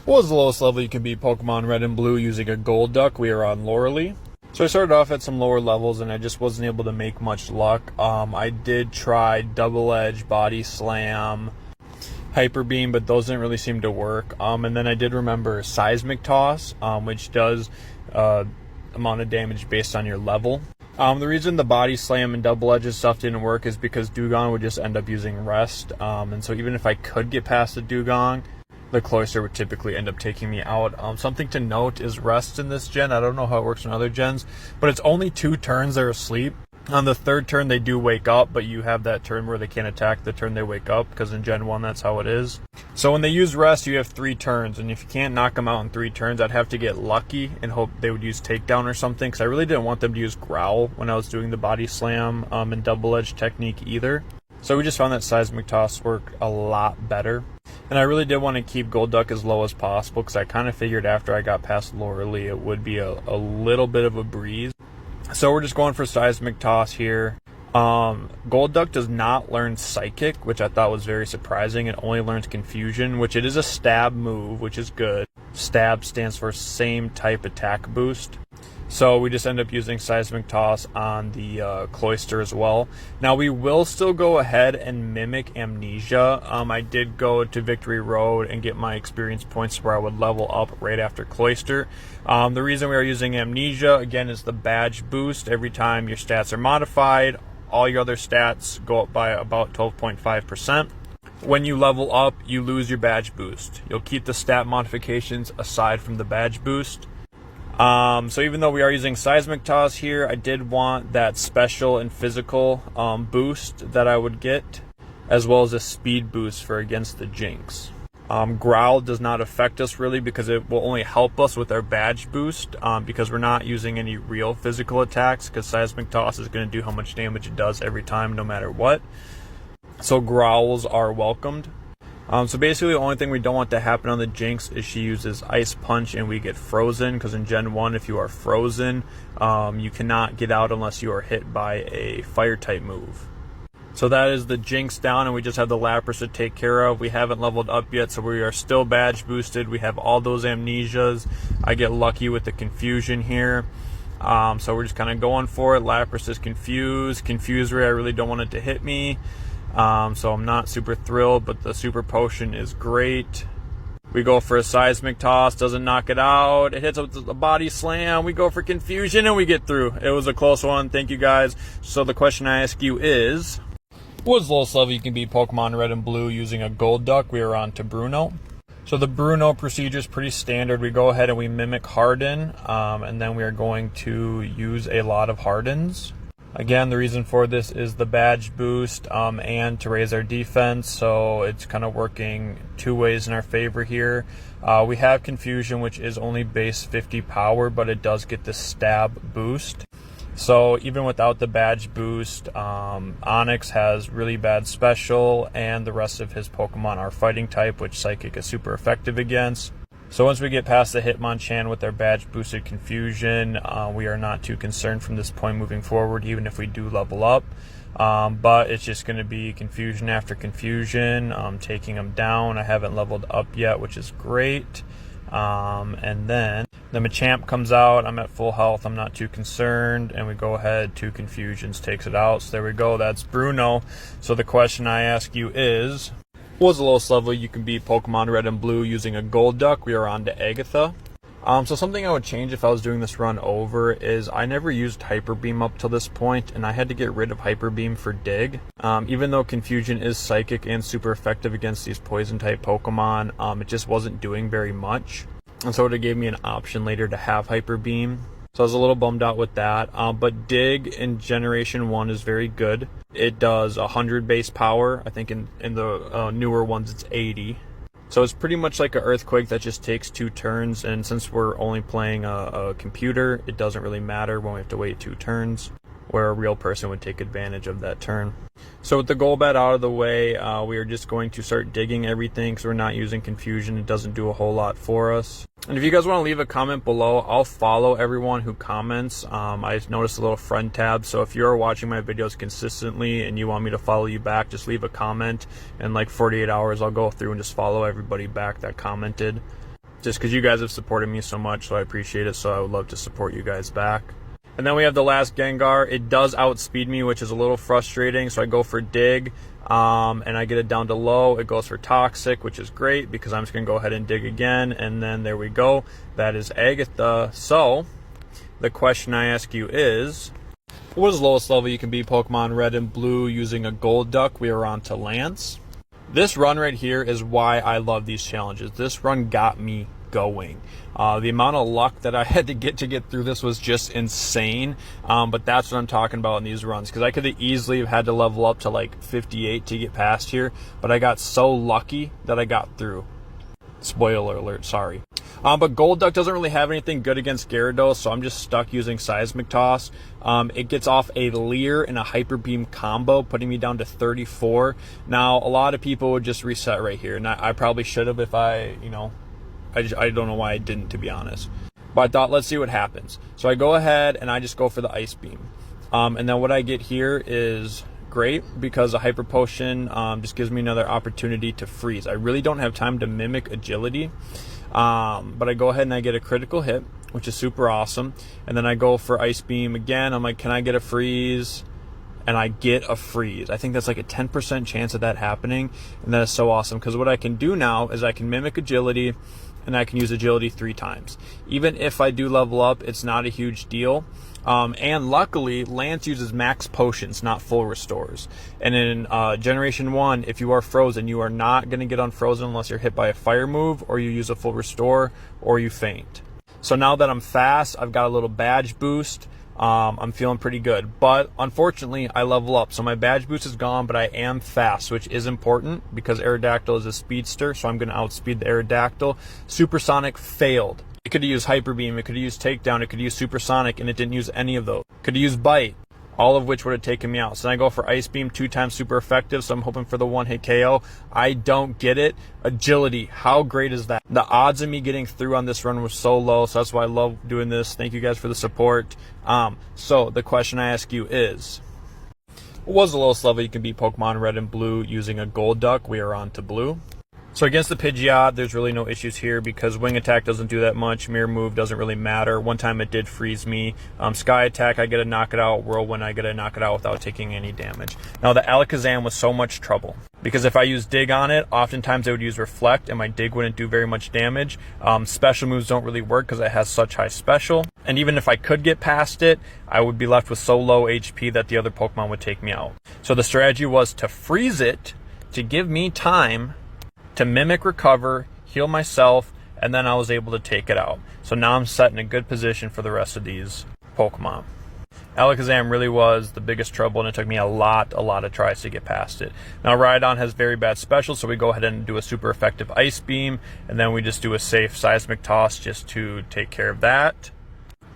What was the lowest level you can beat Pokemon Red and Blue using a Golduck? We are on Lury. So I started off at some lower levels and I just wasn't able to make much luck. I did try Double Edge, Body Slam, Hyper Beam, but those didn't really seem to work. And then I did remember Seismic Toss, which does amount of damage based on your level. The reason the Body Slam and Double Edge stuff didn't work is because Dugong would just end up using Rest. And so even if I could get past the Dugong, the Cloyster would typically end up taking me out. Something to note is Rest in this gen. I don't know how it works in other gens, but it's only 2 turns they're asleep. On the 3rd turn, they do wake up, but you have that turn where they can't attack the turn they wake up, because in Gen 1, that's how it is. So when they use Rest, you have 3 turns, and if you can't knock them out in 3 turns, I'd have to get lucky and hope they would use Takedown or something, because I really didn't want them to use Growl when I was doing the Body Slam and Double Edge technique either. So we just found that Seismic Toss worked a lot better. And I really did want to keep Golduck as low as possible, because I kind of figured after I got past Lury, it would be a little bit of a breeze. So we're just going for Seismic Toss here. Golduck does not learn Psychic, which I thought was very surprising. It only learns Confusion, which it is a stab move, which is good. Stab stands for same type attack boost. So we just end up using Seismic Toss on the Cloyster as well. Now we will still go ahead and mimic Amnesia. I did go to Victory Road and get my experience points where I would level up right after Cloyster. The reason we are using Amnesia, again, is the badge boost. Every time your stats are modified, all your other stats go up by about 12.5%. When you level up, you lose your badge boost. You'll keep the stat modifications aside from the badge boost. So even though we are using Seismic Toss here, I did want that special and physical boost that I would get, as well as a speed boost for against the Jinx. Growl does not affect us really, because it will only help us with our badge boost, because we're not using any real physical attacks, because Seismic Toss is going to do how much damage it does every time no matter what. So Growls are welcomed. So basically the only thing we don't want to happen on the Jinx is she uses Ice Punch and we get frozen, because in Gen 1 if you are frozen, you cannot get out unless you are hit by a fire type move. So that is the Jinx down, and we just have the Lapras to take care of. We haven't leveled up yet, so we are still badge boosted. We have all those Amnesias. I get lucky with the Confusion here. So we're just kind of going for it. Lapras is confused. Confusory, I really don't want it to hit me. So I'm not super thrilled, but the Super Potion is great. We go for a Seismic Toss, doesn't knock it out. It hits up with the Body Slam. We go for Confusion, and we get through. It was a close one. Thank you, guys. So the question I ask you is, what is the lowest level you can beat Pokemon Red and Blue using a Golduck? We are on to Bruno. So the Bruno procedure is pretty standard. We go ahead and we mimic Harden, and then we are going to use a lot of Hardens. Again, the reason for this is the badge boost and to raise our defense, so it's kind of working 2 ways in our favor here. We have Confusion, which is only base 50 power, but it does get the stab boost. So even without the badge boost, Onix has really bad special, and the rest of his Pokemon are fighting type, which Psychic is super effective against. So once we get past the Hitmonchan with our badge boosted Confusion, we are not too concerned from this point moving forward, even if we do level up. But it's just going to be Confusion after Confusion, taking them down. I haven't leveled up yet, which is great. And then the Machamp comes out. I'm at full health. I'm not too concerned. And we go ahead, 2 Confusions takes it out. So there we go. That's Bruno. So the question I ask you is, what was the lowest level you can beat Pokemon Red and Blue using a Golduck? We are on to Agatha. So something I would change if I was doing this run over is I never used Hyper Beam up till this point, and I had to get rid of Hyper Beam for Dig. Even though Confusion is Psychic and super effective against these Poison type Pokemon, it just wasn't doing very much. And so it gave me an option later to have Hyper Beam. So I was a little bummed out with that. But Dig in Generation 1 is very good. It does 100 base power. I think in the newer ones it's 80. So it's pretty much like an Earthquake that just takes 2 turns. And since we're only playing a computer, it doesn't really matter when we have to wait 2 turns, where a real person would take advantage of that turn. So with the Golbat out of the way, we are just going to start digging everything because we're not using Confusion. It doesn't do a whole lot for us. And if you guys want to leave a comment below, I'll follow everyone who comments. I noticed a little friend tab, so if you're watching my videos consistently and you want me to follow you back, just leave a comment. In like 48 hours, I'll go through and just follow everybody back that commented. just because you guys have supported me so much, so I appreciate it. So I would love to support you guys back. And then we have the last Gengar. It does outspeed me, which is a little frustrating. So I go for Dig, and I get it down to low. It goes for Toxic, which is great because I'm just going to go ahead and Dig again. And then there we go. That is Agatha. So the question I ask you is, what is the lowest level you can be Pokemon Red and Blue using a Golduck? We are on to Lance. This run right here is why I love these challenges. This run got me going. The amount of luck that I had to get through this was just insane. But that's what I'm talking about in these runs, because I could have easily had to level up to like 58 to get past here, but I got so lucky that I got through. Spoiler alert, sorry. But Golduck doesn't really have anything good against Gyarados, so I'm just stuck using Seismic Toss. It gets off a Leer and a Hyper Beam combo, putting me down to 34. Now, a lot of people would just reset right here, and I probably should have if I don't know why I didn't, to be honest. But I thought, let's see what happens. So I go ahead and I just go for the Ice Beam. And then what I get here is great, because a Hyper Potion just gives me another opportunity to freeze. I really don't have time to mimic Agility. But I go ahead and I get a critical hit, which is super awesome. And then I go for Ice Beam again. I'm like, can I get a freeze? And I get a freeze. I think that's like a 10% chance of that happening. And that is so awesome, because what I can do now is I can mimic Agility, and I can use Agility 3 times. Even if I do level up, it's not a huge deal. And luckily, Lance uses max potions, not full restores. And in Generation 1, if you are frozen, you are not going to get unfrozen unless you're hit by a fire move, or you use a full restore, or you faint. So now that I'm fast, I've got a little badge boost. I'm feeling pretty good. But unfortunately, I level up. So my badge boost is gone, but I am fast, which is important because Aerodactyl is a speedster, so I'm going to outspeed the Aerodactyl. Supersonic failed. It could have used Hyper Beam, it could have used Takedown, it could use Supersonic, and it didn't use any of those. Could have used Bite, all of which would have taken me out. So then I go for Ice Beam, 2 times super effective, so I'm hoping for the one-hit KO. I don't get it. Agility, how great is that? The odds of me getting through on this run were so low, so that's why I love doing this. Thank you guys for the support. So the question I ask you is, what was the lowest level you can beat Pokemon Red and Blue using a Golduck? We are on to Blue. So against the Pidgeot, there's really no issues here because Wing Attack doesn't do that much. Mirror Move doesn't really matter. One time it did freeze me. Sky Attack, I get to knock it out. Whirlwind, I get to knock it out without taking any damage. Now the Alakazam was so much trouble because if I use Dig on it, oftentimes I would use Reflect and my Dig wouldn't do very much damage. Special moves don't really work because it has such high special. And even if I could get past it, I would be left with so low HP that the other Pokemon would take me out. So the strategy was to freeze it to give me time to mimic recover, heal myself, and then I was able to take it out. So now I'm set in a good position for the rest of these Pokemon. Alakazam really was the biggest trouble, and it took me a lot of tries to get past it. Now Rhydon has very bad special, so we go ahead and do a super effective Ice Beam, and then we just do a safe Seismic Toss just to take care of that.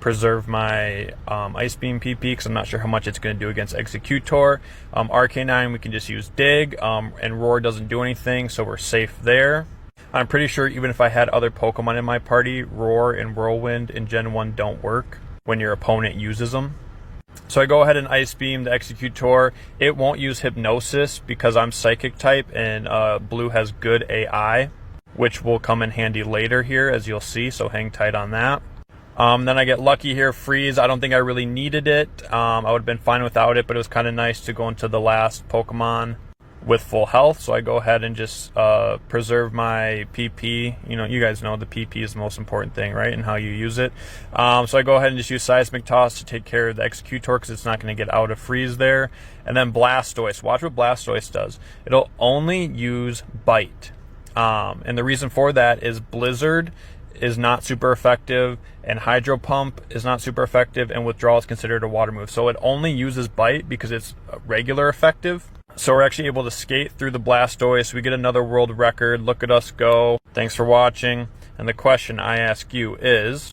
Preserve my Ice Beam PP because I'm not sure how much it's going to do against Executor. Arcanine, we can just use Dig, and Roar doesn't do anything, so we're safe there. I'm pretty sure even if I had other Pokemon in my party, Roar and Whirlwind in Gen 1 don't work when your opponent uses them. So I go ahead and Ice Beam the Executor. It won't use Hypnosis because I'm Psychic type, and Blue has good AI, which will come in handy later here, as you'll see, so hang tight on that. Then I get lucky here, Freeze. I don't think I really needed it. I would have been fine without it, but it was kind of nice to go into the last Pokemon with full health. So I go ahead and just preserve my PP. You know, you guys know the PP is the most important thing, right? And how you use it. So I go ahead and just use Seismic Toss to take care of the Executor because it's not going to get out of freeze there. And then Blastoise. Watch what Blastoise does. It'll only use Bite. And the reason for that is Blizzard is not super effective, and Hydro Pump is not super effective, and Withdrawal is considered a water move. So it only uses Bite because it's regular effective. So we're actually able to skate through the Blastoise. We get another world record. Look at us go. Thanks for watching. And the question I ask you is,